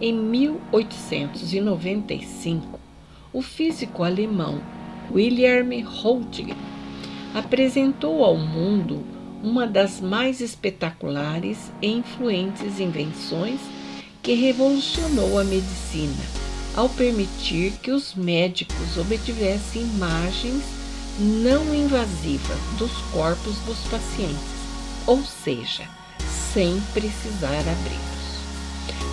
Em 1895, o físico alemão Wilhelm Röntgen apresentou ao mundo uma das mais espetaculares e influentes invenções que revolucionou a medicina, ao permitir que os médicos obtivessem imagens não invasivas dos corpos dos pacientes, ou seja, sem precisar abri-los.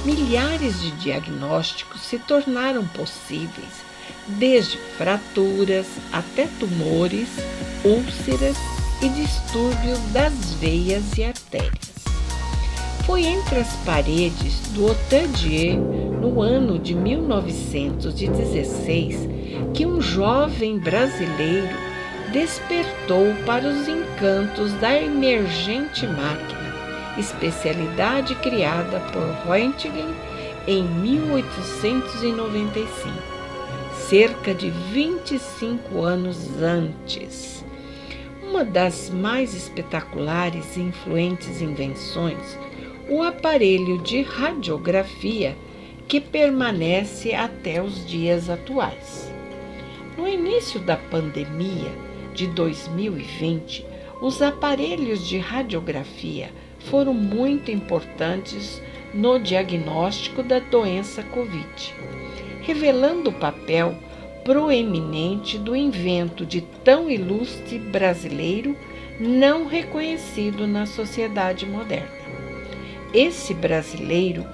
Milhares de diagnósticos se tornaram possíveis, desde fraturas até tumores, úlceras e distúrbios das veias e artérias. Foi entre as paredes do Hotel Dieu, no ano de 1916, que um jovem brasileiro despertou para os encantos da emergente máquina, especialidade criada por Röntgen em 1895, cerca de 25 anos antes. Uma das mais espetaculares e influentes invenções, o aparelho de radiografia, que permanece até os dias atuais. No início da pandemia de 2020, os aparelhos de radiografia foram muito importantes no diagnóstico da doença Covid, revelando o papel proeminente do invento de tão ilustre brasileiro não reconhecido na sociedade moderna. Esse brasileiro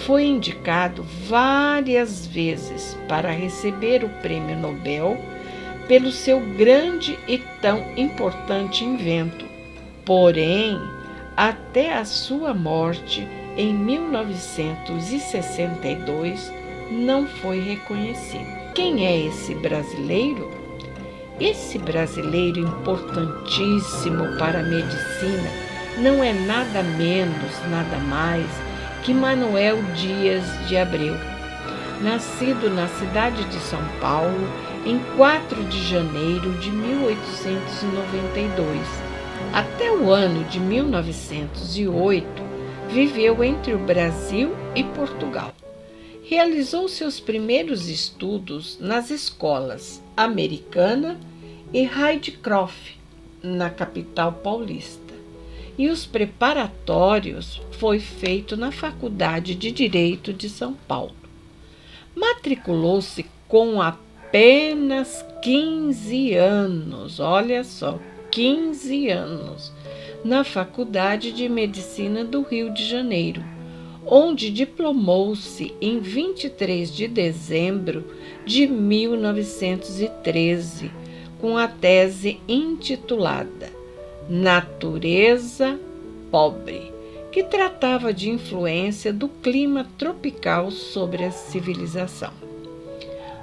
foi indicado várias vezes para receber o Prêmio Nobel pelo seu grande e tão importante invento. Porém, até a sua morte em 1962, não foi reconhecido. Quem é esse brasileiro? Esse brasileiro importantíssimo para a medicina não é nada menos, nada mais que Manuel Dias de Abreu, nascido na cidade de São Paulo em 4 de janeiro de 1892. Até o ano de 1908, viveu entre o Brasil e Portugal. Realizou seus primeiros estudos nas escolas Americana e Highcroft, na capital paulista, e os preparatórios foi feito na Faculdade de Direito de São Paulo. Matriculou-se com apenas 15 anos, olha só, 15 anos, na Faculdade de Medicina do Rio de Janeiro, onde diplomou-se em 23 de dezembro de 1913, com a tese intitulada Natureza Pobre, que tratava de influência do clima tropical sobre a civilização.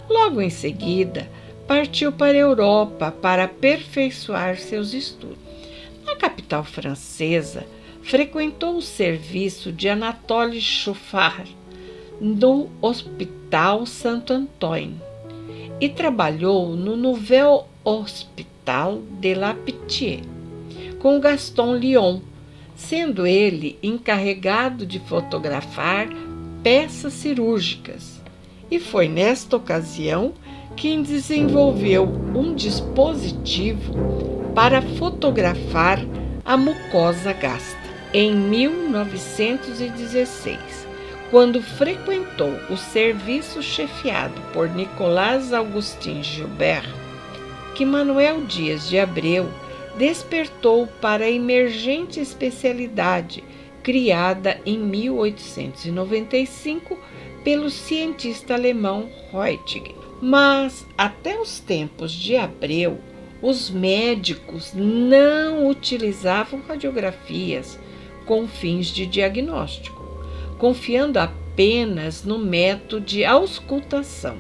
Logo em seguida, partiu para a Europa para aperfeiçoar seus estudos. Na capital francesa, frequentou o serviço de Anatole Chauffard no Hospital Saint-Antoine e trabalhou no Nouveau Hospital de la Pitié com Gaston Lion, sendo ele encarregado de fotografar peças cirúrgicas. E foi nesta ocasião que desenvolveu um dispositivo para fotografar a mucosa gástrica. Em 1916, quando frequentou o serviço chefiado por Nicolas Augustin Gilbert, que Manuel Dias de Abreu despertou para a emergente especialidade criada em 1895 pelo cientista alemão Röntgen. Mas, até os tempos de Abreu, os médicos não utilizavam radiografias com fins de diagnóstico, confiando apenas no método de auscultação,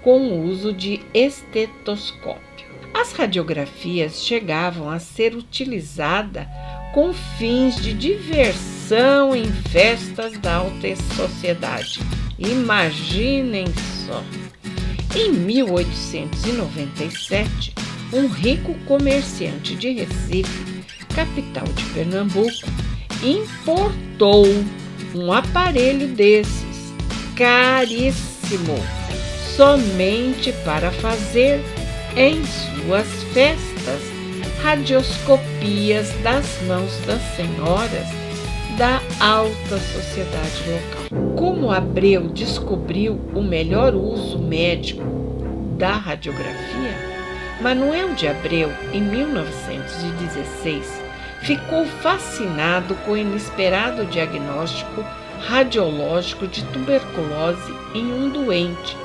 com o uso de estetoscópio. As radiografias chegavam a ser utilizadas com fins de diversão em festas da alta sociedade. Imaginem só! Em 1897, um rico comerciante de Recife, capital de Pernambuco, importou um aparelho desses caríssimo, somente para fazer em suas festas radioscopias das mãos das senhoras da alta sociedade local. Como Abreu descobriu o melhor uso médico da radiografia, Manuel de Abreu, em 1916, ficou fascinado com o inesperado diagnóstico radiológico de tuberculose em um doente,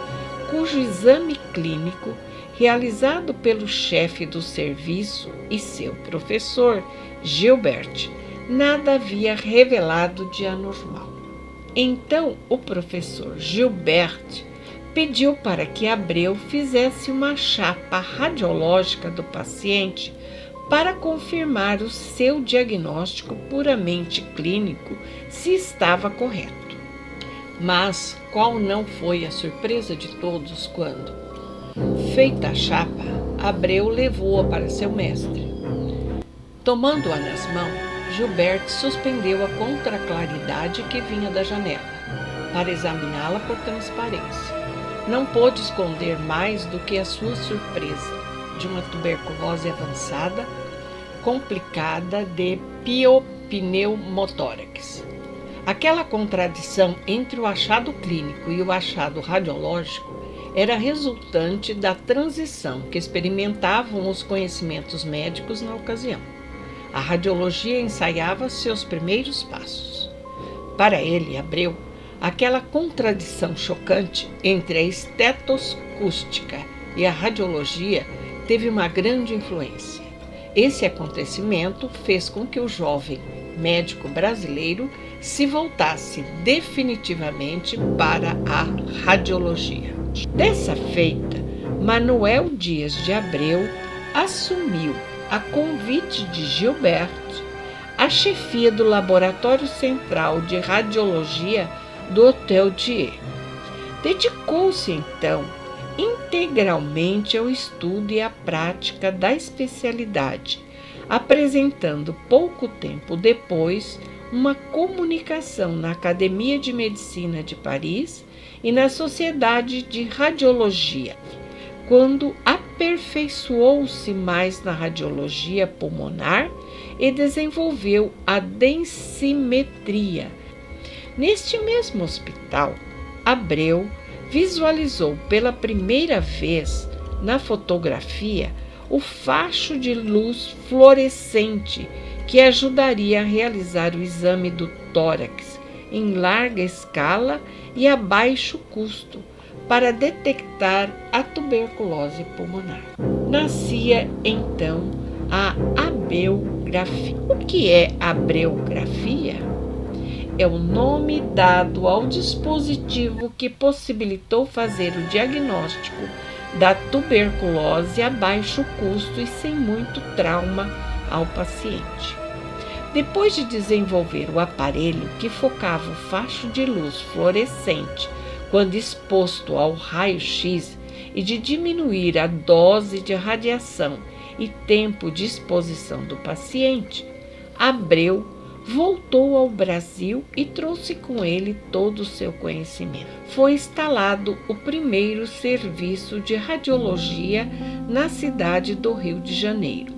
cujo exame clínico, realizado pelo chefe do serviço e seu professor, Gilbert, nada havia revelado de anormal. Então, o professor Gilbert pediu para que Abreu fizesse uma chapa radiológica do paciente para confirmar o seu diagnóstico puramente clínico se estava correto. Mas qual não foi a surpresa de todos quando, feita a chapa, Abreu levou-a para seu mestre. Tomando-a nas mãos, Gilbert suspendeu a contra a claridade que vinha da janela, para examiná-la por transparência. Não pôde esconder mais do que a sua surpresa de uma tuberculose avançada, complicada de piopneumotórax. Aquela contradição entre o achado clínico e o achado radiológico era resultante da transição que experimentavam os conhecimentos médicos na ocasião. A radiologia ensaiava seus primeiros passos. Para ele, Abreu, aquela contradição chocante entre a estetoscústica e a radiologia teve uma grande influência. Esse acontecimento fez com que o jovem médico brasileiro se voltasse definitivamente para a radiologia. Dessa feita, Manuel Dias de Abreu assumiu, a convite de Gilbert, a chefia do Laboratório Central de Radiologia do Hotel Dieu. Dedicou-se, então, integralmente ao estudo e à prática da especialidade, apresentando pouco tempo depois uma comunicação na Academia de Medicina de Paris e na Sociedade de Radiologia, quando aperfeiçoou-se mais na radiologia pulmonar e desenvolveu a densimetria. Neste mesmo hospital, Abreu visualizou pela primeira vez na fotografia o facho de luz fluorescente que ajudaria a realizar o exame do tórax em larga escala e a baixo custo para detectar a tuberculose pulmonar. Nascia então a abreografia. O que é abreografia? É o nome dado ao dispositivo que possibilitou fazer o diagnóstico da tuberculose a baixo custo e sem muito trauma ao paciente. Depois de desenvolver o aparelho que focava o facho de luz fluorescente quando exposto ao raio-x e de diminuir a dose de radiação e tempo de exposição do paciente, Abreu voltou ao Brasil e trouxe com ele todo o seu conhecimento. Foi instalado o primeiro serviço de radiologia na cidade do Rio de Janeiro.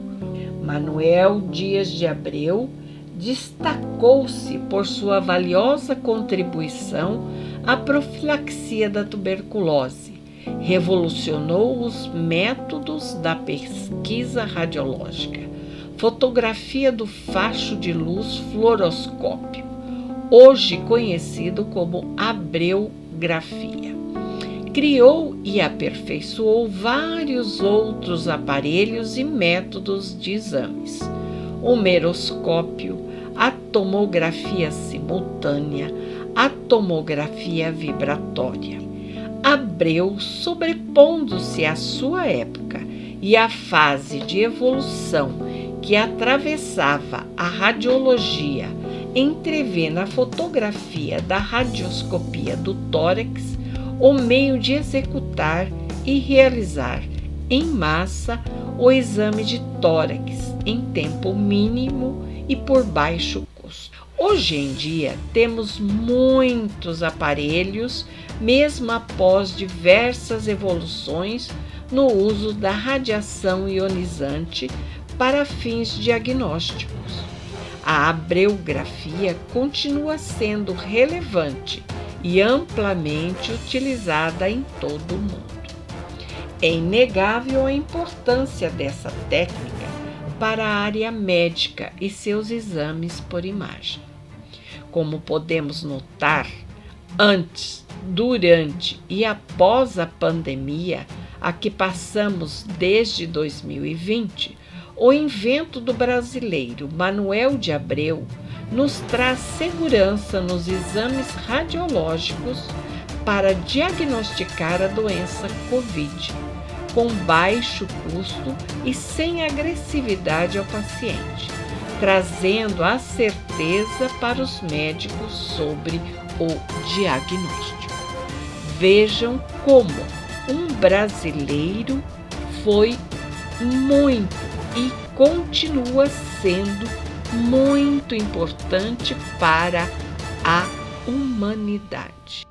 Manuel Dias de Abreu destacou-se por sua valiosa contribuição à profilaxia da tuberculose. Revolucionou os métodos da pesquisa radiológica. Fotografia do facho de luz fluoroscópio, hoje conhecido como abreografia. Criou e aperfeiçoou vários outros aparelhos e métodos de exames: o meroscópio, a tomografia simultânea, a tomografia vibratória. Abreu, sobrepondo-se à sua época e à fase de evolução que atravessava a radiologia, entrevê na fotografia da radioscopia do tórax o meio de executar e realizar em massa o exame de tórax em tempo mínimo e por baixo custo. Hoje em dia, temos muitos aparelhos, mesmo após diversas evoluções no uso da radiação ionizante para fins diagnósticos. A abreografia continua sendo relevante e amplamente utilizada em todo o mundo. É inegável a importância dessa técnica para a área médica e seus exames por imagem. Como podemos notar, antes, durante e após a pandemia a que passamos desde 2020, o invento do brasileiro Manuel de Abreu nos traz segurança nos exames radiológicos para diagnosticar a doença Covid, com baixo custo e sem agressividade ao paciente, trazendo a certeza para os médicos sobre o diagnóstico. Vejam como um brasileiro foi muito e continua sendo muito importante para a humanidade.